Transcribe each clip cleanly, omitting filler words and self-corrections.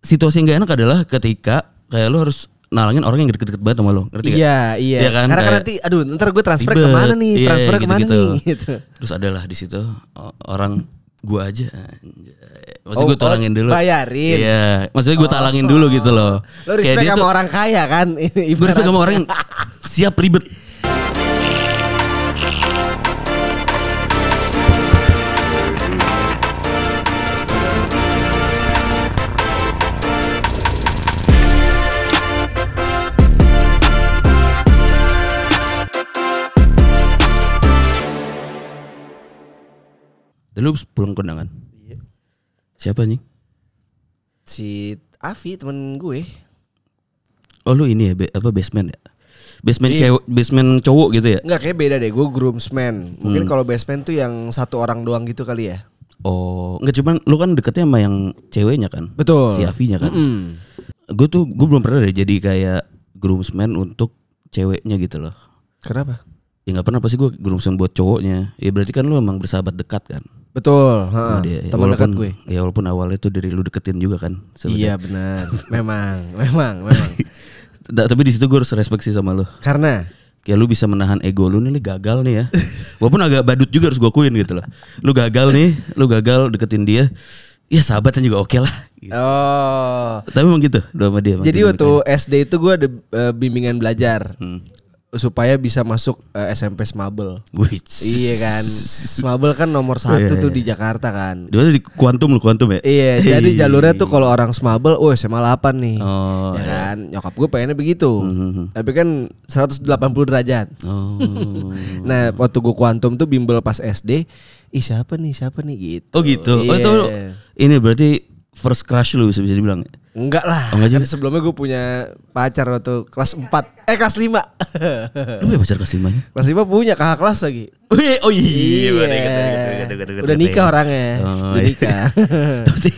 situasi yang gak enak adalah ketika kayak lu harus nalangin orang yang deket-deket banget sama lo, ngerti gak? Iya kan? Karena kan nanti, aduh ntar gue transfer kemana nih, transfer kemana nih gitu. Terus adalah di situ orang gua aja, maksud gue talangin dulu. Bayarin. Iya, maksudnya gue talangin dulu gitu loh. Lo respect sama orang kaya kan? Gue respect sama orang yang siap ribet. Lu pulang kondangan? Iya. Siapa nih? Si Avi temen gue. Oh lu ini ya, basement ya? Basement cewek, basement cowok gitu ya? Enggak, kayak beda deh, gue groomsman. Mungkin kalau basement tuh yang satu orang doang gitu kali ya. Oh, enggak, cuman lu kan deketnya sama yang ceweknya kan? Betul. Si Avinya kan? Gue belum pernah deh jadi kayak groomsman untuk ceweknya gitu loh. Kenapa? Ya gak pernah, pasti gue groomsman buat cowoknya. Ya berarti kan lu emang bersahabat dekat kan? Betul, Ya, teman dekat gue. Ya walaupun awalnya tuh dari lu deketin juga kan sebenernya. Iya benar. memang. Tapi di situ gue harus respect sih sama lu. Karena kayak lu bisa menahan ego lu nih gagal nih ya. Walaupun agak badut juga harus gue akuin gitu loh. Lu gagal deketin dia. Ya sahabatan juga oke lah gitu. Oh. Tapi emang gitu sama dia. Jadi waktu SD itu gue ada bimbingan belajar. Supaya bisa masuk SMP Smabel. Iya kan. Smabel kan nomor 1 tuh di Jakarta kan. Dia di kuantum ya? Iya, jadi jalurnya tuh kalau orang Smabel, SMA 8 nih. Oh, ya kan. Nyokap gue pengennya begitu. Tapi kan 180 derajat. Oh. Nah, waktu gue kuantum tuh bimbel pas SD, siapa nih gitu. Oh gitu. Oh itu ini berarti first crush lu bisa dibilang. Enggak lah. Kan sebelumnya gue punya pacar waktu kelas 4. Kelas 5. Lu punya pacar kelas 5-nya? Kelas 5 punya kakak kelas lagi. Oh iya. Udah nikah orangnya. Udah nikah. Tapi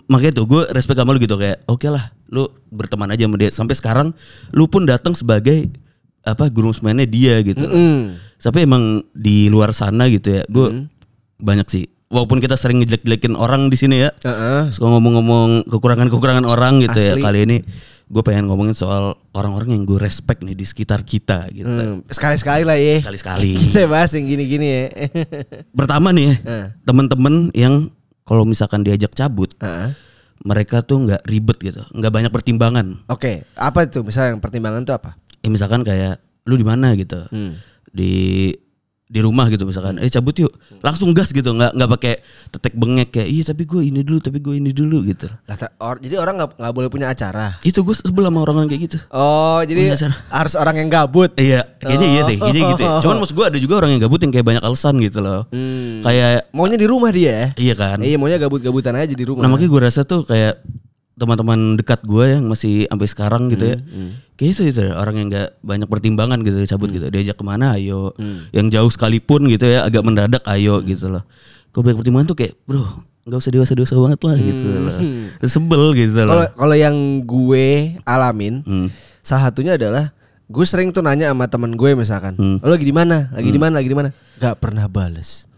makanya tuh gue respect sama lu gitu kayak oke lah, lu berteman aja sama dia. Sampai sekarang lu pun datang sebagai groomsman-nya dia gitu. Tapi emang di luar sana gitu ya, gue banyak sih. Walaupun kita sering ngejelek-jelekin orang di sini ya, suka ngomong-ngomong kekurangan orang gitu. Asli. Ya. Kali ini gue pengen ngomongin soal orang-orang yang gue respect nih di sekitar kita gitu. Sekali-sekali lah ya. Sekali-sekali. Kita bahas yang gini-gini ya. Pertama nih temen-temen yang kalau misalkan diajak cabut, mereka tuh nggak ribet gitu, nggak banyak pertimbangan. Oke, apa itu? Misalnya yang pertimbangan tuh apa? Ya misalkan kayak lu di mana gitu, di rumah gitu misalkan, cabut yuk, langsung gas gitu, nggak pakai tetek bengek kayak iya tapi gue ini dulu gitu. Jadi orang nggak boleh punya acara. Itu gue sebel sama orang kayak gitu. Oh jadi harus orang yang gabut. Iya, kayaknya iya deh, kayaknya gitu. Cuman maksud gue ada juga orang yang gabut yang kayak banyak alasan gitu loh. Kayak maunya di rumah dia. Iya kan. Iya maunya gabut-gabutan aja di rumah. Nah makanya gue rasa tuh kayak teman-teman dekat gue yang masih sampai sekarang gitu ya, kayak itu orang yang nggak banyak pertimbangan gitu cabut gitu, diajak kemana ayo, yang jauh sekalipun gitu ya agak mendadak ayo gitu loh. Kalau banyak pertimbangan tuh kayak bro nggak usah dewasa banget lah gitu loh, sebel gitu loh. Kalau yang gue alamin salah satunya adalah gue sering tuh nanya sama teman gue misalkan, lo lagi di mana, lagi di mana, nggak pernah bales.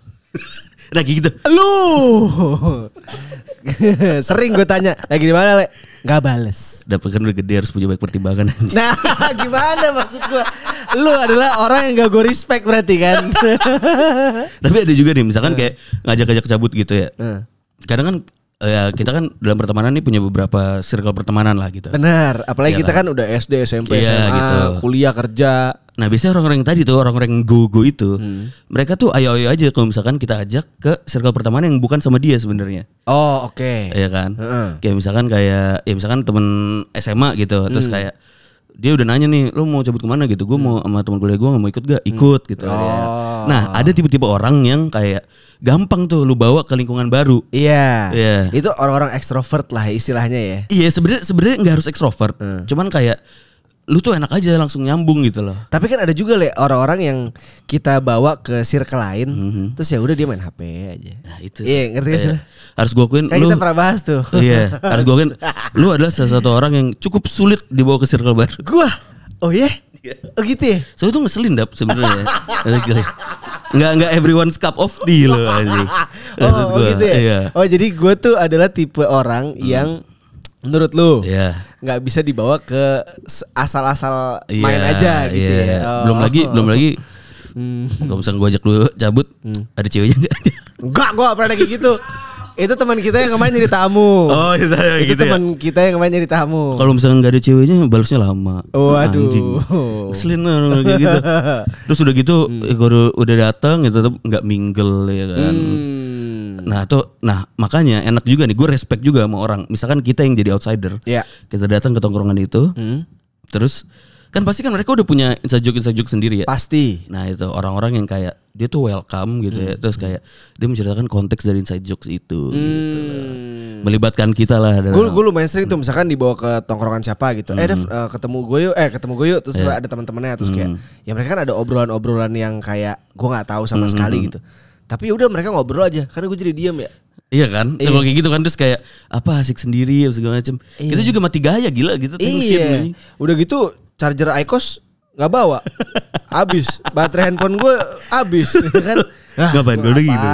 Nah gitu. Lu sering gue tanya lagi di mana, Le? Gak bales. Dapat kan udah gede harus punya banyak pertimbangan. Nah, gimana maksud gue? Lu adalah orang yang gak gue respect berarti kan. Tapi ada juga nih misalkan kayak ngajak-ngajak cabut gitu ya. Kadang kan ya kita kan dalam pertemanan nih punya beberapa circle pertemanan lah gitu. Benar, apalagi kita kan udah SD, SMP, SMA, gitu. Kuliah, kerja. Nah biasanya orang-orang yang tadi tuh, orang-orang yang go-go itu, mereka tuh ayo-ayo aja kalau misalkan kita ajak ke circle pertemanan yang bukan sama dia sebenarnya. Oh oke. Iya kan. Kayak misalkan temen SMA gitu, terus kayak dia udah nanya nih, lo mau cabut kemana gitu? Gue mau sama teman kuliah gue, nggak mau ikut gak? Ikut gitu. Ya. Nah ada tipe-tipe orang yang kayak gampang tuh lu bawa ke lingkungan baru. Iya. Itu orang-orang ekstrovert lah istilahnya ya. Iya sebenarnya nggak harus ekstrovert, cuman kayak lu tuh enak aja langsung nyambung gitu loh. Tapi kan ada juga orang-orang yang kita bawa ke circle lain, terus ya udah dia main HP aja. Nah itu. Iya ngerti gak sih? Harus gue akuin lu. Kita pernah bahas tuh. Iya. Harus gue akuin lu adalah salah satu orang yang cukup sulit dibawa ke circle baru. Gua. Oh iya? Oh gitu ya? Soalnya tuh ngeselin dap sebenarnya. Nggak everyone's cup of tea loh. Oh gitu ya? Iya. Oh jadi gue tuh adalah tipe orang yang Menurut lu Iya. nggak bisa dibawa ke asal-asal main aja gitu ya. Belum lagi kalau misalnya gue ajak lu cabut, ada ceweknya nggak? Enggak, gue gak pernah kayak gitu. Itu teman kita yang kemarin jadi tamu. Oh, itu gitu teman kita yang kemarin jadi tamu. Kalau misalnya nggak ada ceweknya, balasnya lama. Waduh. Anjing. Ngeselin orang kayak gitu. Terus udah gitu, kalau udah datang itu tetap nggak mingle ya kan. Nah makanya enak juga nih, gue respect juga sama orang. Misalkan kita yang jadi outsider, kita datang ke tongkrongan itu, terus kan pasti kan mereka udah punya inside joke sendiri ya. Pasti. Nah itu orang-orang yang kayak dia tuh welcome gitu ya, terus kayak dia menceritakan konteks dari inside jokes itu, gitu lah. Melibatkan kita lah. Gue lumayan sering tuh misalkan dibawa ke tongkrongan siapa gitu, Dev, ketemu gue yuk, terus ada teman-temannya, terus kayak ya mereka kan ada obrolan yang kayak gue nggak tahu sama sekali gitu. Tapi udah mereka ngobrol aja, karena gue jadi diam ya. Iya kan, kalau kayak gitu kan terus kayak apa asik sendiri segala macam. Kita juga mati gaya gila gitu. Iya. Udah gitu charger IQOS nggak bawa, habis baterai handphone gue habis, kan? Ngapain gue udah gitu?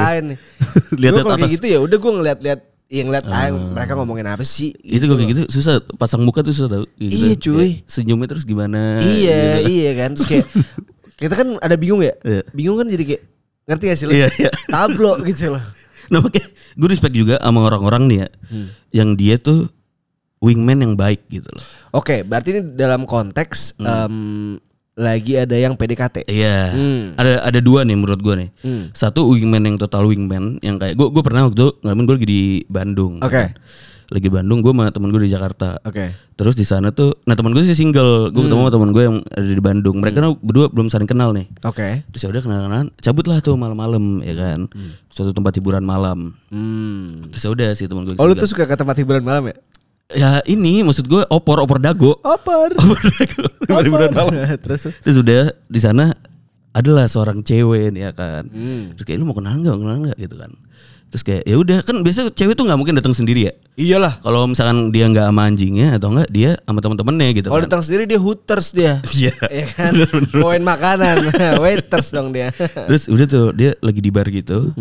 Lihat kalau kayak gitu ya udah gue ngeliat mereka ngomongin apa sih? Itu gue kayak gitu susah, pasang muka tuh susah tau. Gitu. Iya cuy. Senyumnya terus gimana? Iya gitu. iya kan, terus kayak kita kan ada bingung ya, bingung kan jadi kayak ngerti gak sih lo? Iya. Tablo gitu loh. Nah makanya gue respect juga sama orang-orang nih ya, yang dia tuh wingman yang baik gitu loh. Oke, berarti ini dalam konteks lagi ada yang PDKT. Iya. Ada dua nih menurut gue nih. Satu wingman yang total wingman, yang kayak gue pernah waktu ngalamin, gue lagi di Bandung. Oke. Lagi Bandung, gue sama temen gue di Jakarta. Oke. Terus di sana tuh, nah temen gue sih single, gue ketemu sama temen gue yang ada di Bandung. Mereka berdua belum saling kenal nih. Oke. Terus ya udah kenalan, cabutlah tuh malam-malam ya kan, suatu tempat hiburan malam. Terus ya udah sih temen gue. Oh lu tuh suka ke tempat hiburan malam ya? Ya ini maksud gue opor dago. Opor dago. Hiburan malam. Terus udah di sana adalah seorang cewek nih ya kan. Terus kayak lu mau kenal nggak gitu kan. Terus kayak ya udah kan biasa cewek tuh nggak mungkin datang sendiri ya. Iyalah. Kalau misalkan dia nggak sama anjingnya atau enggak dia sama teman-temannya gitu. Kalau datang sendiri dia hooters dia. Iya. Ya kan. Bawain makanan, waiters dong dia. Terus udah tuh dia lagi di bar gitu.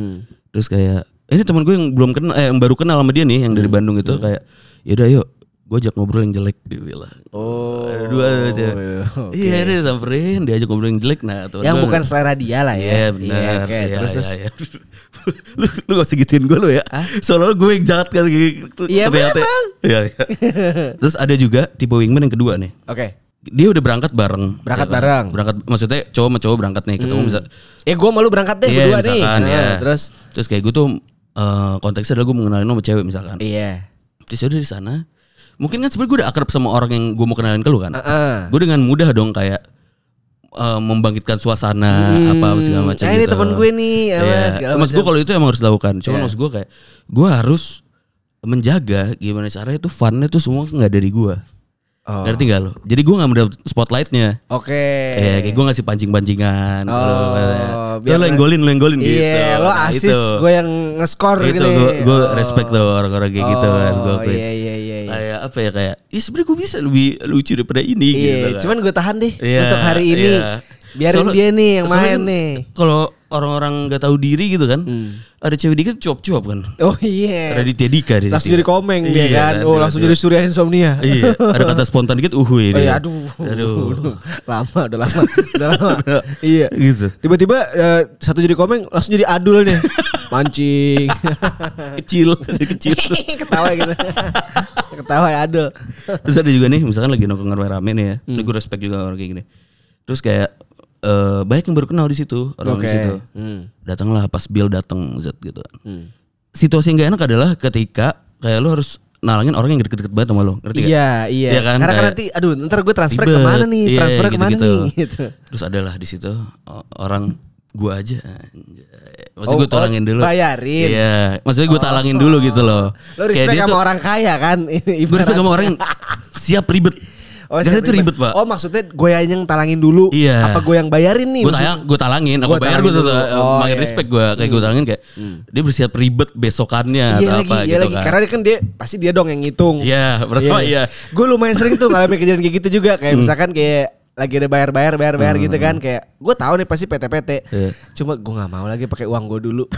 Terus kayak ini teman gue yang belum kenal, yang baru kenal sama dia nih yang dari Bandung itu kayak yaudah yuk gue ajak ngobrol yang jelek, dia bilang. Oh, ada dua aja. Okay. Iya dia samperin, dia ajak ngobrol yang jelek. Nah, yang bukan selera dia lah ya. Iya benar. Ya, terus. lu gak usah gituin gue lo ya. Soalnya gue yang jahat kan gitu. Iya memang. Iya. Terus ada juga tipe wingman yang kedua nih. Oke. Dia udah berangkat bareng. Berangkat bareng. Maksudnya cowok sama cowok berangkat nih ketemu bisa. Gue malu berangkat deh berdua nih. Ya. Terus kayak gue tuh konteksnya adalah gue mengenalin sama cewek misalkan. Iya. Terus udah di sana. Mungkin kan sebenarnya gue udah akrab sama orang yang gue mau kenalin ke lu kan. Gue dengan mudah dong kayak membangkitkan suasana apa segala macam gitu. Ini teman gue nih segala macam. Maksud gue kalau itu emang harus dilakukan. Cuma maksud gue kayak gue harus menjaga gimana caranya itu funnya tuh semua nggak dari gue. Ngerti gak lo? Jadi gue gak mendapat spotlightnya. Oke. Kayak gue ngasih pancing-pancingan. Biar lo yang golin gitu. Iya, lo asis, gue yang nge-score gitu. Gue respect tuh orang-orang kayak gitu kan. Iya. Kayak apa ya kayak, sebenarnya gue bisa lebih lucu daripada ini gitu kan. Cuman gue tahan deh untuk hari ini. Biarin dia nih yang main nih. Kalau orang-orang gak tahu diri gitu kan, ada cewek dikit cuap-cuap kan. Oh iya. Ada Raditya Dika di langsung jadi komeng dia kan. Langsung jadi Surya Insomnia. Iya. Ada kata spontan dikit dia. Aduh. Udah lama. Iya. Gitu. Tiba-tiba satu jadi komeng langsung jadi adul nih. Mancing. Kecil. Ketawa gitu. Ketawa ya adul. Terus ada juga nih misalkan lagi nongkrong rame nih ya. Gue respect juga orang kayak gini. Terus kayak banyak yang baru kenal di situ, orang di situ. Datanglah pas Bill datang gitu. Situasi yang gak enak adalah ketika kayak lo harus nalangin orang yang deket-deket banget sama lo, ngerti gak? Iya kan? Karena kan nanti ntar gue transfer kemana nih? Transfer kemana nih? Gitu. Terus adalah di situ orang gue aja. Maksudnya gue talangin dulu. Bayarin. Iya, maksudnya gue talangin dulu gitu loh. Lo respect sama orang kaya kan? Gue respect sama orang yang siap ribet. Karena itu ribet pak. Maksudnya gue yang talangin dulu. Iya. Apa gue yang bayarin nih? Gue talangin. Aku bayar gue makin respect gue. Kayak gue talangin kayak dia bersiap ribet besokannya atau apa gitu kan. Karena kan pasti dia dong yang ngitung. Iya. Pertama iya. Gue lumayan sering tuh ngalamin kejadian kayak gitu juga. Kayak misalkan kayak lagi ada bayar gitu kan, kayak gue tahu nih pasti PT. Cuma gue nggak mau lagi pakai uang gue dulu.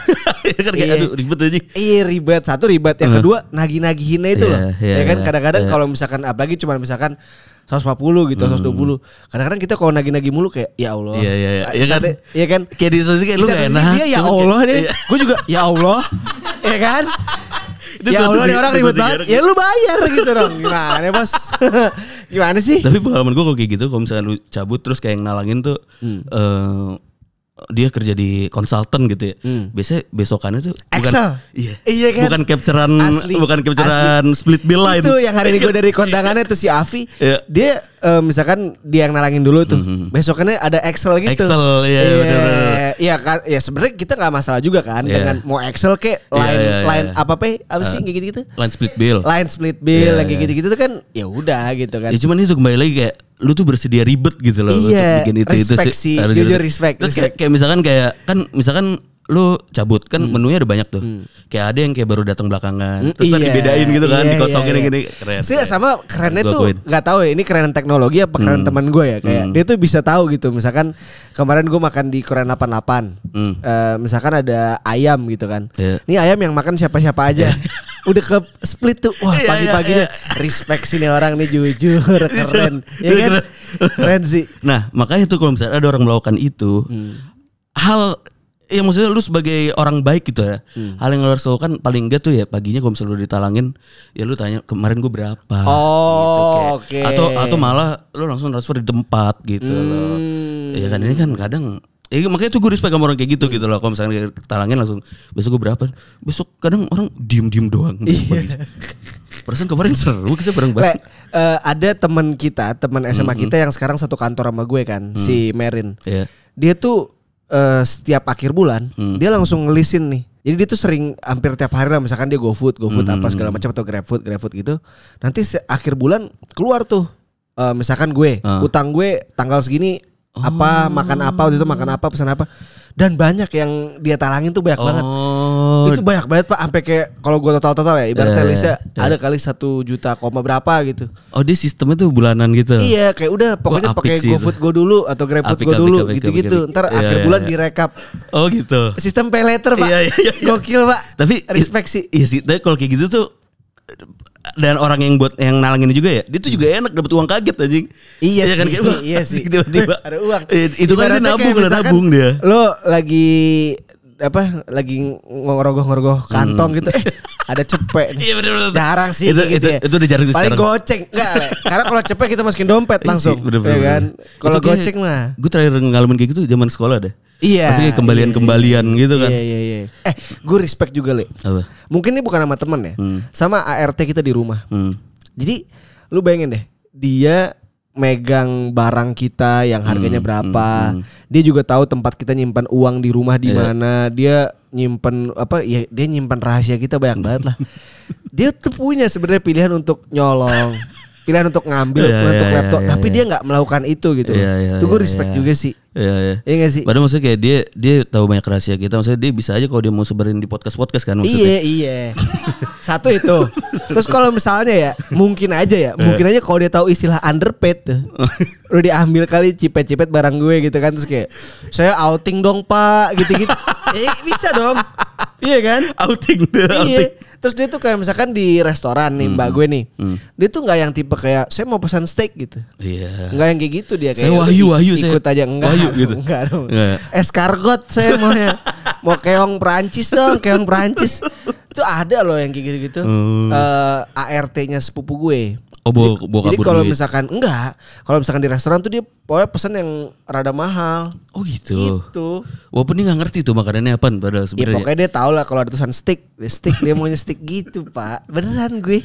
Kan kayak aduh ribet aja. Iya ribet, satu ribet, yang kedua nagih-nagihinnya itu loh. Ya kan kadang-kadang kalau misalkan apalagi cuma misalkan 140 gitu, 120. Kadang-kadang kita kalau nagih-nagih mulu kayak ya Allah. Iya kan. Iya kan? Kayak di sosial kayak lu gak enak. Dia ya Allah deh. Gue juga ya Allah. Ya kan? Itu ya Allah nih orang ribet banget. gitu. Ya lu bayar gitu dong. Gimana bos? Gimana sih? Tapi pengalaman gue kalau kayak gitu, kalau misalnya lu cabut terus kayak yang nalangin tuh dia kerja di konsultan gitu ya. Biasanya besokannya tuh Excel. Iya kan? Bukan capturean split bill line. Itu yang hari ini gue dari kondangannya tuh si Avi. Dia misalkan dia yang nalangin dulu tuh. Besokannya ada Excel gitu. Excel benar. Iya kan, ya sebenarnya kita nggak masalah juga kan dengan mau Excel kayak line apa sih kayak gitu-gitu. Line split bill. Yang kayak gitu-gitu tuh kan ya udah gitu kan. Ya cuman itu kembali lagi kayak lu tuh bersedia ribet gitu loh untuk bikin itu respect sih. Jujur respect. Terus kayak misalkan lu cabut kan menunya ada banyak tuh. Kayak ada yang kayak baru datang belakangan. Terus tadi dibedain gitu kan, dikosongin gini. Keren. Sih sama kerennya tuh nggak tahu ya ini keren teknologi apa keren teman gue ya. Kayak dia tuh bisa tahu gitu. Misalkan kemarin gue makan di Korean 88. Misalkan ada ayam gitu kan. Ini ayam yang makan siapa-siapa aja. Udah ke split tuh. Wah pagi-paginya respect sini orang nih jujur keren. Ya kan? Keren sih. Nah makanya tuh kalau misalnya ada orang melakukan itu hal ya maksudnya lu sebagai orang baik gitu ya. Hal yang lu harus lakukan paling enggak tuh ya paginya kalau misalnya lu ditalangin ya lu tanya kemarin gue berapa gitu kayak. Atau malah lu langsung transfer di tempat gitu loh. Ya kan ini kan kadang makanya tuh gue respect sama orang kayak gitu gitu loh. Kalau misalnya talangin langsung besok gue berapa. Besok kadang orang diem doang. Perasaan kemarin seru kita bareng banget. Ada teman SMA kita yang sekarang satu kantor sama gue kan, si Merin. Dia tuh setiap akhir bulan dia langsung ngelisin nih. Jadi dia tuh sering hampir tiap hari lah, misalkan dia GoFood apa segala macam atau GrabFood gitu. Nanti akhir bulan keluar tuh misalkan gue utang gue tanggal segini apa makan apa waktu itu makan apa pesan apa, dan banyak yang dia talangin tuh banyak banget. Itu banyak banget Pak, sampai kayak kalau gue total ya ibaratnya Lisa ada kali 1 juta berapa gitu. Oh dia sistemnya tuh bulanan gitu. Iya kayak udah pokoknya pakai GoFood gue dulu atau GrabFood gue dulu gitu-gitu. Ntar akhir bulan direkap. Oh gitu. Sistem pay later Pak. Gokil Pak. Tapi respect sih. Iya sih. Tapi kalau kayak gitu tuh dan orang yang buat yang nalangin juga ya, dia tuh juga enak dapat uang kaget anjing. Iya sih. Kan, iya sih. Tiba-tiba ada uang. Itu kan dia nabung dia. Lo lagi ngorogoh kantong gitu. Ada cepet. Iya benar. Jarang sih itu udah jarang sih sekarang. Paling goceng. Enggak, karena kalau cepet kita masukin dompet langsung. Ya kan? Kalau goceng mah. Gue terakhir ngalamin kayak gitu zaman sekolah deh. Iya. Maksudnya kembalian gitu kan. Iya. Gue respect juga Le. Apa? Mungkin ini bukan sama temen ya. Sama ART kita di rumah. Jadi lu bayangin deh, dia megang barang kita yang harganya berapa. Dia juga tahu tempat kita nyimpan uang di rumah di mana. Dia nyimpen dia nyimpan rahasia kita banyak banget lah. Dia tuh punya sebenarnya pilihan untuk nyolong, pilihan untuk ngambil untuk laptop, tapi dia nggak melakukan itu gitu. Itu gue respect juga sih. Iya nggak sih? Padahal maksudnya kayak dia tahu banyak rahasia kita. Maksudnya dia bisa aja kalau dia mau sebarin di podcast kan maksudnya. Iya. Satu itu. Terus kalau misalnya ya mungkin aja kalau dia tahu istilah underpaid tuh, udah diambil kali cipet barang gue gitu kan, terus kayak saya outing dong Pak gitu. Bisa dong. Iya kan? Outing. Iya. Terus dia tuh kayak misalkan di restoran nih mbak gue nih. Dia tuh gak yang tipe kayak saya mau pesan steak gitu. Iya. Gak yang kayak gitu dia kayak saya Wahyu ikut saya aja enggak. Wahyu gitu. Enggak dong. Escargot saya maunya. Mau keong Prancis dong, keong Prancis. Itu ada loh yang kayak gitu-gitu. ART-nya sepupu gue. Oh, jadi kalau misalkan kalau misalkan di restoran tuh dia pokoknya pesan yang rada mahal. Oh gitu. Walaupun dia nggak ngerti tuh makanannya apa padahal sebenarnya. Ya pokoknya dia tahu lah kalau ada tulisan steak dia maunya steak gitu Pak. Beneran gue.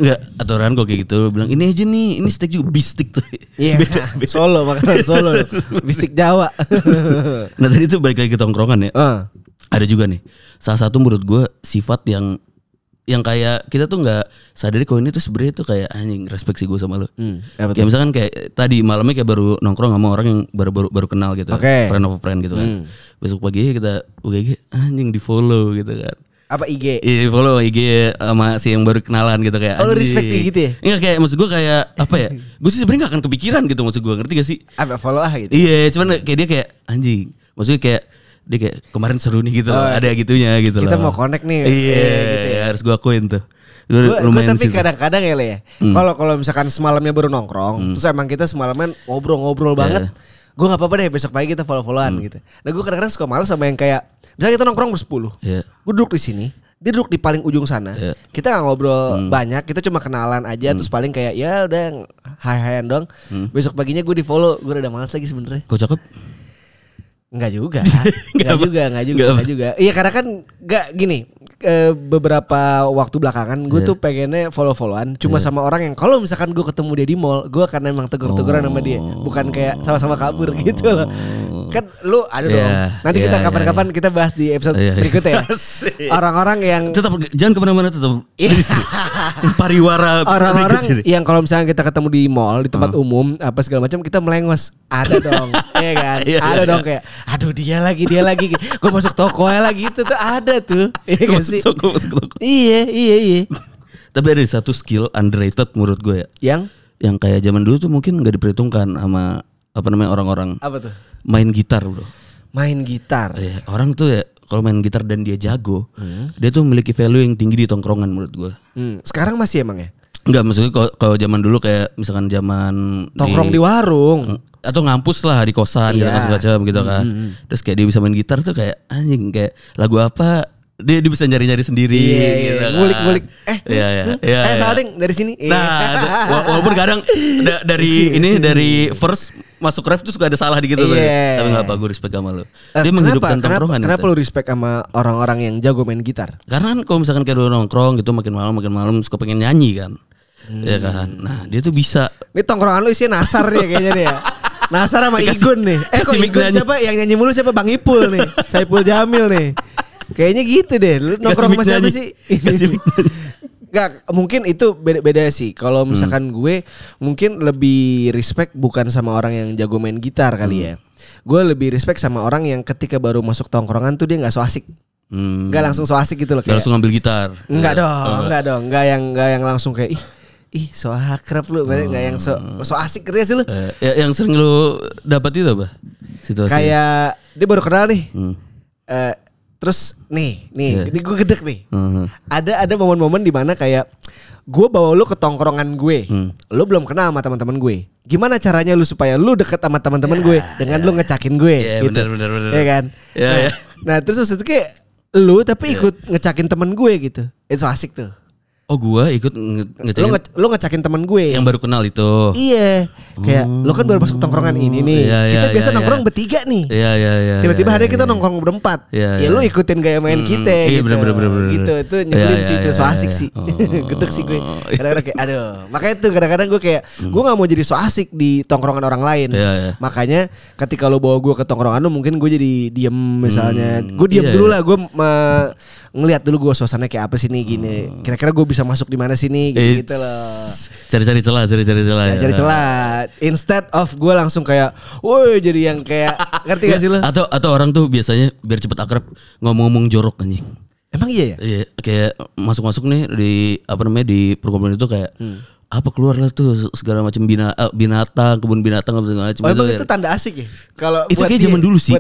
Enggak, aturan kok kayak gitu bilang ini aja nih, ini steak juga bistik tuh. Iya. Solo makanan Solo. Bistik Jawa. Nah tadi tuh balik lagi ke tongkrongan ya. Ada juga nih. Salah satu menurut gue sifat yang kayak kita tuh nggak sadari kalau ini tuh sebenarnya tuh kayak anjing respect sih gue sama lo. Kayak misalkan kayak tadi malamnya kayak baru nongkrong sama orang yang baru kenal gitu, friend of a friend gitu kan. Besok pagi kita UGG anjing di follow gitu kan. Apa IG? Iya follow IG sama si yang baru kenalan gitu kayak. Oh lu respect gitu ya? Enggak kayak maksud gue kayak apa ya? Gue sih sebenarnya gak akan kepikiran gitu maksud gue, ngerti gak sih? Apa follow gitu? Iya cuman kayak dia kayak anjing. Maksudnya kayak dia kayak kemarin seru nih gitu loh. Ada gitunya gitu Kita loh. mau connect nih. Iya gitu ya. harus gue akuin tuh. Gue tapi situ. kadang-kadang ya Le ya. Kalau misalkan semalamnya baru nongkrong, terus emang kita semalaman ngobrol-ngobrol banget. Gue gak apa-apa deh besok pagi kita follow-followan gitu. Nah gue kadang-kadang suka males sama yang kayak misalnya kita nongkrong bersepuluh. Gue duduk di sini, dia duduk di paling ujung sana. Kita gak ngobrol banyak, kita cuma kenalan aja. Terus paling kayak ya udah hai-haian dong. Besok paginya gue di follow, gue udah males lagi sebenarnya. Kok cakep? Enggak juga. Enggak juga. Iya karena kan enggak gini. Beberapa waktu belakangan gue tuh pengennya follow-followan cuma sama orang yang kalau misalkan gue ketemu dia di mall, gue akan emang tegur-teguran sama dia, bukan kayak sama-sama kabur gitu loh. Kan lu ada dong. Nanti kita kapan-kapan kita bahas di episode berikutnya ya. Orang-orang yang tetap jangan kemana-mana, tetap pariwara. Orang-orang yang kalau misalnya kita ketemu di mall, di tempat umum apa segala macam kita melengos, ada dong. Iya kan? Ada dong kayak aduh dia lagi gue masuk toko lagi itu tuh ada tuh. Iya gak sih? Iya. Tapi ada satu skill underrated menurut gue ya. Yang kayak zaman dulu tuh mungkin nggak diperhitungkan sama apa namanya orang-orang. Apa tuh? Main gitar bro. Main gitar. Ya, orang tuh ya kalau main gitar dan dia jago, dia tuh memiliki value yang tinggi di tongkrongan menurut gue. Sekarang masih emang ya? Enggak, maksudnya kalau zaman dulu kayak misalkan zaman nongkrong di warung atau ngampus lah di kosan gitu segala macam gitu kan. Terus kayak dia bisa main gitar tuh kayak anjing, kayak lagu apa dia bisa nyari-nyari sendiri gitu kan. Ngulik-ngulik. Salah ding dari sini. Nah, walaupun kadang dari first masuk ref tuh suka ada salah dikit tuh. Tapi enggak apa, gue respect sama lu. Dia menghidupkan tongkrongan. Kenapa lu respect sama orang-orang yang jago main gitar? Karena kan kalau misalkan kayak lu nongkrong gitu makin malam suka pengen nyanyi kan. Ya kan. Nah, dia tuh bisa. Ini tongkrongan lu isinya Nasar ya kayaknya nih ya. Nasar sama Igun nih. Kok Igun siapa? Yang nyanyi mulu siapa? Bang Ipul nih. Saipul Jamil nih. Kayaknya gitu deh. Lu nongkrong sama siapa sih? Gak, mungkin itu beda sih. Kalau misalkan gue mungkin lebih respect bukan sama orang yang jago main gitar kali ya. Gue lebih respect sama orang yang ketika baru masuk tongkrongan tuh dia gak so asik. Gak langsung so asik gitu loh. Gak langsung ngambil gitar. Enggak dong. Gak yang langsung kayak ih so akrab lu. Gak yang so asik gitu ya sih lu. Yang sering lu dapat itu apa? Situasi. Kayak dia baru kenal nih. Terus nih gue gedek nih. Ada momen-momen di mana kayak gue bawa lu ke tongkrongan gue. Lu belum kenal sama teman-teman gue. Gimana caranya lu supaya lu deket sama teman-teman gue dengan lu ngecakin gue gitu. Bener. Ya kan? Nah, terus maksudnya kayak lu tapi ikut ngecakin temen gue gitu. Itu asik tuh. Oh gue ikut ngecakin. Lu ngecakin temen gue yang baru kenal itu. Iya. Kayak lu kan baru masuk tongkrongan ini nih. Kita biasa nongkrong bertiga nih. Iya. Tiba-tiba hari kita nongkrong berempat. Ya lu ikutin gaya main kita gitu. Iya bener. Gitu. Itu nyebelin sih itu. So asik sih. Gedek sih gue. Kadang-kadang kayak aduh. Makanya tuh kadang-kadang gue kayak gue gak mau jadi so asik di tongkrongan orang lain. Makanya ketika lu bawa gue ke tongkrongan lu mungkin gue jadi diem misalnya. Gue diem dulu lah. Gue ngeliat dulu gue suasananya kayak apa sih nih gini. Kira-kira gue bisa masuk di mana sini gitu loh. Cari-cari celah. Cari celah. Instead of gue langsung kayak, woi jadi yang kayak ngerti gak sih lo? Atau orang tuh biasanya biar cepet akrab ngomong-ngomong jorok anjing. Emang iya ya? Iya, kayak masuk-masuk nih di apa namanya di perkumpulan itu kayak apa keluar lah tuh segala macam binatang, kebun binatang segala macam. Oh, emang itu tanda asik ya? Kalau itu kayak zaman dulu sih.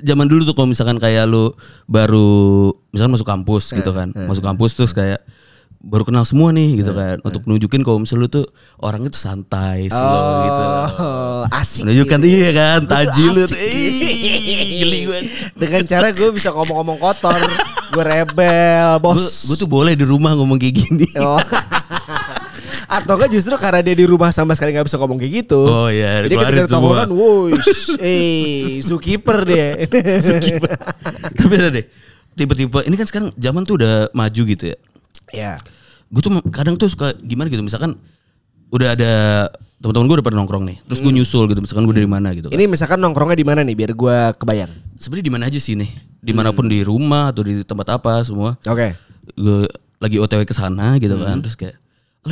Zaman dulu tuh kalau misalkan kayak lu baru misalkan masuk kampus gitu kan. Masuk kampus terus kayak baru kenal semua nih gitu kan. Untuk nunjukin kalau misalnya lu tuh orangnya tuh santai slow gitu. Asik. Menunjukkan gitu. Iya kan, tajil lu. Geli gue. Dengan cara gue bisa ngomong-ngomong kotor. Gue rebel, bos. Gue tuh boleh di rumah ngomong kayak gini. Atau enggak justru karena dia di rumah sama sekali gak bisa ngomong kayak gitu. Oh iya. Jadi ketika tongkrongan, wush, zookeeper dia. Zookeeper. Tapi ada deh, tipe-tipe ini kan sekarang zaman tuh udah maju gitu ya. Ya. Gue tuh kadang tuh suka gimana gitu, misalkan udah ada teman-teman gue udah pernah nongkrong nih, terus gue nyusul gitu, misalkan gue dari mana gitu kan. Ini misalkan nongkrongnya di mana nih, biar gue kebayang. Sebenarnya di mana aja sih nih, dimanapun di rumah atau di tempat apa semua. Oke. Gue lagi OTW ke sana gitu kan, terus kayak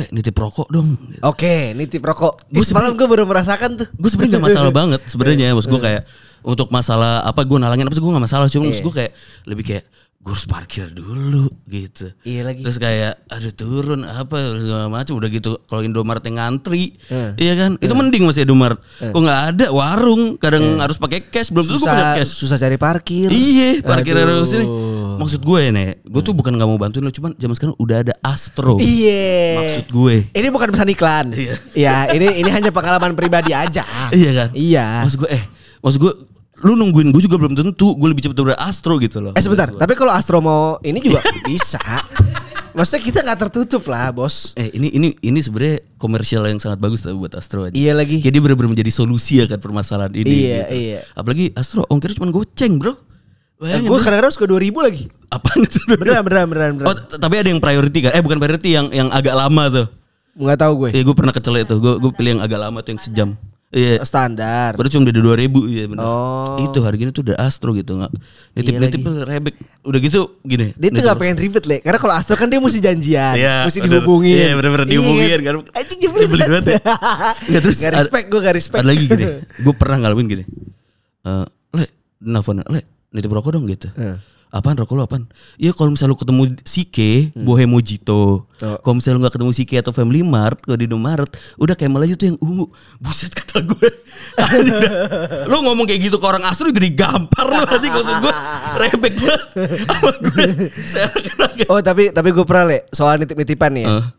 nitip rokok dong. Oke, nitip rokok. Semalam gue baru merasakan tuh. Gue sebenarnya gak masalah banget sebenarnya. Maksud gue kayak untuk masalah apa gue nalangin apa sih gue gak masalah. Cuma maksud gue kayak lebih kayak gue harus parkir dulu gitu. Iya lagi. Terus kayak aduh turun apa segala macam udah gitu. Kalau Indomaret yang ngantri, iya kan? Itu mending masih Indomaret. Kok nggak ada warung, kadang harus pakai cash. Belum tentu gue punya cash. Susah cari parkir. Iya, parkir harus ini. Maksud gue ya nih, gue tuh bukan nggak mau bantuin lo, cuman zaman sekarang udah ada Astro. Iya. Maksud gue. Ini bukan pesan iklan. Iya, ini hanya pengalaman pribadi aja. Iya kan? Iya. Maksud gue lu nungguin gue juga belum tentu. Gue lebih cepet dari Astro gitu loh. Sebentar, tapi kalau Astro mau ini juga bisa. Maksudnya kita nggak tertutup lah, bos. Ini sebenarnya komersial yang sangat bagus buat Astro aja. Iya lagi. Jadi benar-benar menjadi solusi akan permasalahan ini. Iya, gitu. iya. Apalagi Astro ongkirnya cuma goceng, bro. Gue kadang-kadang suka 2.000 lagi. Apaan itu? Beneran. Oh, tapi ada yang priority kan? Bukan priority, yang agak lama tuh. Nggak tahu gue. Iya, gue pernah kecelek tuh. Gue pilih yang agak lama tuh yang sejam. Iya. Standar. Baru cuma udah 2.000, iya benar. Oh. Itu harganya tuh udah Astro gitu, nggak nitip rebek. Udah gitu gini. Dia tuh nggak pengen ribet le, karena kalau Astro kan dia mesti janjian, mesti dihubungin. Iya bener-bener dihubungin kan. Anjing jebret banget. Terus gak respect. Ada lagi gini. Gue pernah ngalamin gini. Nelfon, nitip rokok dong gitu. Apaan rokok lu apaan? Iya kalau misalnya lu ketemu Sike, Bohe Mojito. Kalau misalnya lu gak ketemu Sike atau Family Mart, kalau di Indomaret, udah kayak Melayu tuh yang ungu. Buset kata gue. Lu ngomong kayak gitu ke orang Astro jadi gampar lu nanti maksud gue. Rebek banget sama gue. Oh tapi gue pernah le, soal nitip-nitipan nih ya.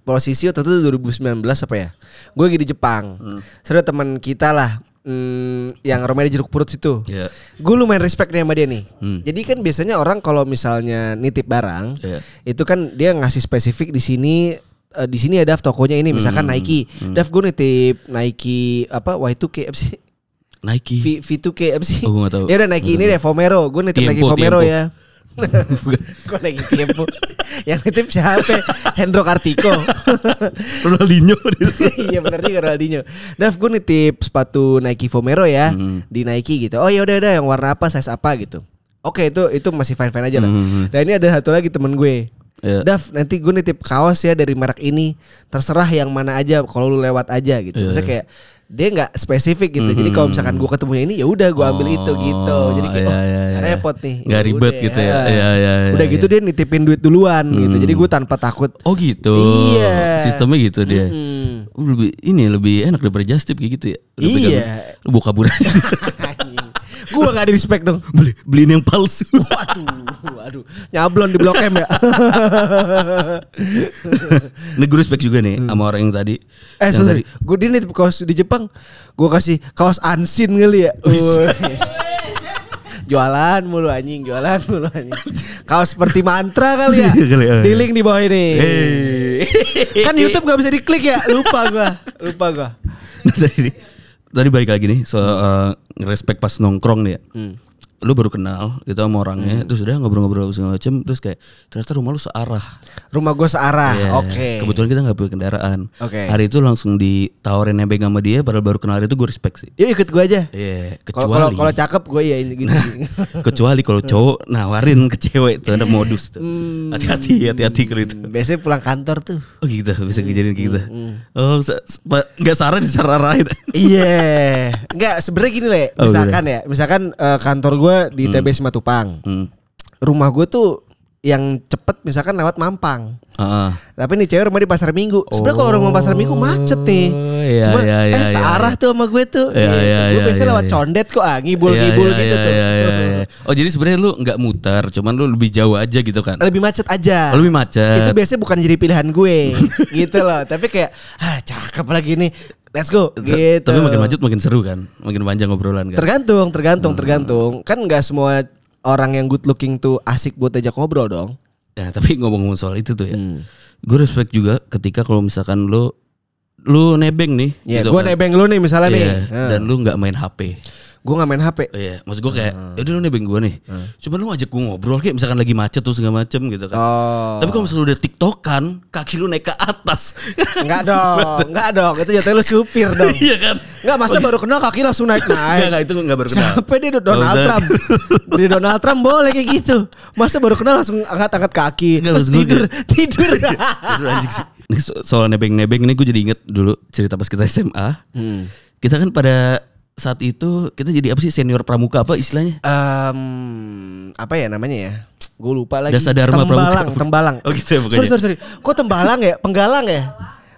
Posisi waktu itu 2019 apa ya? Gue lagi di Jepang. Sudah teman kita lah. Yang Romanya jeruk purut situ. Gue lumayan respect nih sama dia nih. Jadi kan biasanya orang kalau misalnya nitip barang, itu kan dia ngasih spesifik di sini ya Dav tokonya ini misalkan Nike. Dav gue nitip Nike apa Y2K apa sih? Nike V2K apa sih? Oh, gue gak tahu. Ya udah Nike ini deh Vomero. Gue nitip Nike Vomero ya. Gue lagi Tiempo. Yang nitip siapa? Hendro Kartiko. Ronaldinho. Iya benar juga Ronaldinho. Dav gue nitip sepatu Nike Vomero ya di Nike gitu. Oh ya udah yang warna apa, size apa gitu. Oke itu masih fine aja lah. Dan ini ada satu lagi temen gue. Dav nanti gue nitip kaos ya dari merek ini. Terserah yang mana aja kalau lu lewat aja gitu. Maksudnya kayak dia nggak spesifik gitu. Jadi kalau misalkan gue ketemunya ini ya udah gue ambil itu gitu. Jadi kayak gak repot nih. Gak ribet gitu ya. Udah gitu dia nitipin duit duluan gitu. Jadi gue tanpa takut. Oh gitu. Iya. Sistemnya gitu dia. Lebih enak daripada just tip kayak gitu ya. Iya. Lu bawa kabur aja. Gue gak di respect dong. Beliin yang palsu. Waduh, nyablon di Blok M ya. Ini gue respect juga nih sama orang yang tadi. Sorry, gue dia nitip kaos di Jepang, gue kasih kaos Ansin kali ya. Jualan mulu anjing. Kaos seperti mantra kali ya. Di link di bawah ini. Kan YouTube gak bisa diklik ya. Lupa gue. Tadi balik lagi nih soal respect pas nongkrong nih ya. Lu baru kenal gitu sama orangnya, terus udah ngobrol-ngobrol segala macem, terus kayak ternyata rumah lu searah. Rumah gue searah. Yeah. Oke. Kebetulan kita nggak punya kendaraan. Hari itu langsung ditawarin nebeng sama dia, padahal baru kenal itu gue respect sih. Yuk ikut gue aja. Iya. Kecuali kalau cakep gue ya gitu. Kecuali kalau cowok nawarin ke cewek itu ada modus tuh. Hati-hati kalau itu. Biasanya pulang kantor tuh. Oh gitu, bisa kejadian gitu. Oh nggak saran disarahin. Iya. Nggak sebenarnya gini le. Misalkan kantor gue di TB Simatupang. Rumah gue tuh yang cepet misalkan lewat Mampang. Tapi nih cewek rumah di Pasar Minggu. Sebenarnya kalau rumah Pasar Minggu macet nih. Cuma searah tuh sama gue tuh. Gue biasanya lewat Condet kok ngibul-ngibul gitu tuh. Oh jadi sebenarnya lu nggak muter, cuman lu lebih jauh aja gitu kan? Lebih macet aja. Lebih macet. Itu biasanya bukan jadi pilihan gue gitu loh. Tapi kayak cakep lagi nih. Let's go gitu. Tapi makin macet makin seru kan, makin panjang obrolan kan. Tergantung. Kan nggak semua orang yang good looking tuh asik buat ajak ngobrol dong. Ya tapi ngomong-ngomong soal itu tuh ya, gue respect juga ketika kalau misalkan lu nebeng nih. Iya, gitu gue kan. Nebeng lu nih misalnya nih. Dan lu nggak main HP. Gue gak main HP. Iya, maksud gue kayak yaudah lu nebeng gue nih. Cuman lu ngajak gue ngobrol kayak misalkan lagi macet tuh segala macem gitu kan. Tapi kalau misalnya udah tiktokan, kaki lu naik ke atas. Enggak dong. Itu jatuhnya lu supir dong. Iya kan. Enggak, masa baru kenal kaki langsung naik. Enggak, itu enggak baru kenal. Siapa dia Donald Trump? Di Donald Trump boleh kayak gitu. Masa baru kenal langsung angkat-angkat kaki. Terus tidur. Tidur anjing sih. Nih soal nebeng-nebeng ini gue jadi inget dulu cerita pas kita SMA. Kita kan pada saat itu kita jadi apa sih, senior pramuka apa istilahnya? Apa ya namanya ya? Gue lupa lagi. Dasa Dharma Pramuka. Tembalang. Oh gitu ya pokoknya. Sorry. Kok Tembalang ya? Penggalang ya?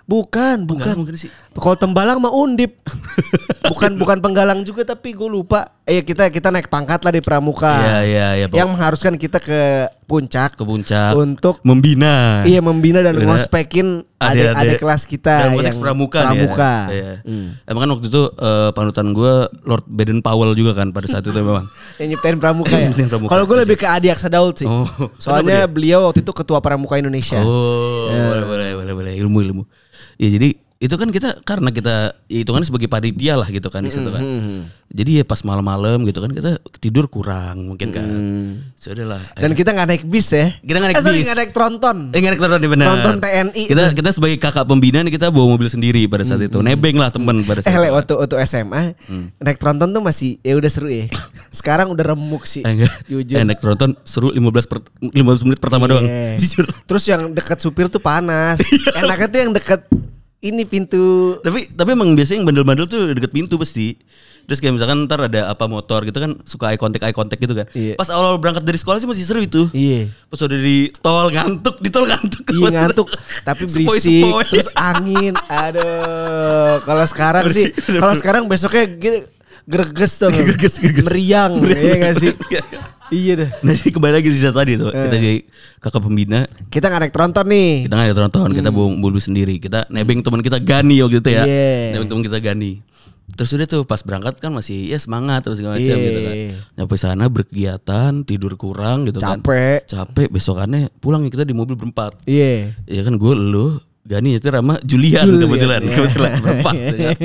Bukan. Mungkin sih. Kalau Tembalang mah Undip. bukan penggalang juga tapi gue lupa. Kita naik pangkat lah di Pramuka. Iya. Yang mengharuskan kita ke puncak. Untuk membina. Iya, membina dan ngospekin adik kelas kita yang Pramuka. Ya. Emang kan waktu itu panutan gue Lord Baden Powell juga kan pada saat itu memang. Yang nyiptain Pramuka ya. Kalau gue lebih ke Adi Aksa Daud sih. Soalnya beliau waktu itu ketua Pramuka Indonesia. Boleh ilmu. Ya jadi itu kan karena kita itu kan sebagai panitia lah gitu kan di situ kan. Jadi ya pas malam-malam gitu kan kita tidur kurang mungkin kan. Sudahlah. Dan kita nggak naik bis ya. Kita nggak naik bis. Nggak naik tronton. Nggak naik tronton, benar. Tronton TNI. Kita sebagai kakak pembina nih kita bawa mobil sendiri pada saat itu. Nebeng lah teman pada saat itu. Waktu SMA naik tronton tuh masih ya udah seru ya. Sekarang udah remuk sih. Jujur. Naik tronton seru 15 menit pertama doang. Jujur. Terus yang dekat supir tuh panas. Enaknya tuh yang dekat ini pintu. Tapi emang biasanya yang bandel-bandel tuh deket pintu pasti. Terus kayak misalkan ntar ada apa motor gitu kan suka eye contact gitu kan. Iya. Pas awal berangkat dari sekolah sih masih seru itu. Iya. Pas udah di tol ngantuk. Iya ngantuk. Tapi berisik. Terus angin. Aduh. Kalau sekarang besoknya gitu greges tuh. Greges. Meriang. Iya gak sih? Iya deh. Nah jadi kembali lagi di tadi tuh. Kita jadi kakak pembina. Kita gak naik tronton nih. Kita bawa mobil sendiri. Kita nebeng teman kita Gani waktu itu ya. Nebeng teman kita Gani. Terus udah tuh pas berangkat kan masih ya semangat terus segala macam gitu kan. Nyampe sana berkegiatan, tidur kurang gitu kan. Capek besokannya pulang kita di mobil berempat. Iya kan gue lu Gani nyetir sama Julian kebetulan berempat gitu kan.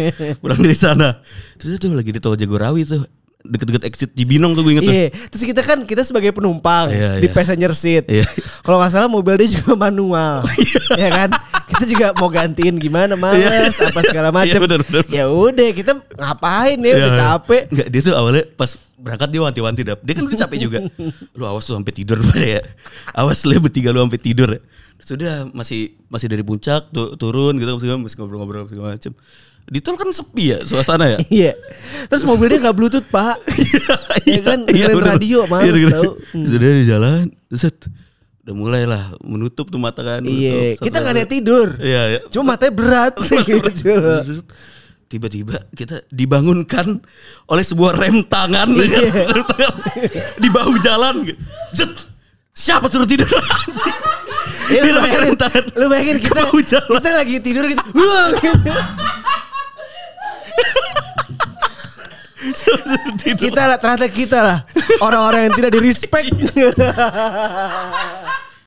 Pulang dari sana. Terus itu lagi di Tol Jagorawi tuh. Deket-deket exit Cibinong tuh gue inget tuh. Terus kita sebagai penumpang di passenger seat. Kalau nggak salah mobil dia juga manual, ya kan? Kita juga mau gantiin gimana males apa segala macam. Ya udah kita ngapain ya udah capek. Enggak, dia tuh awalnya pas berangkat dia wanti-wanti dah. Dia kan udah capek juga. Lu awas lu sampai tidur ya. Awas lu bertiga lu sampai tidur ya. Sudah masih dari puncak turun gitu masih ngobrol-ngobrol segala macam. Di tol kan sepi ya suasana ya. Iya. Terus mobilnya nggak Bluetooth pak. Iya kan dengerin radio males tau. Sudah di jalan, set. Udah mulai lah menutup tuh mata kan. Iya. Kita nggak tidur. Iya. Cuma matanya berat. Gitu. Tiba-tiba kita dibangunkan oleh sebuah rem tangan. Rem tangan di bahu jalan. Set. Siapa suruh tidur? Lu bayangin kita lagi tidur gitu. Ternyata kita lah orang-orang yang tidak di respect.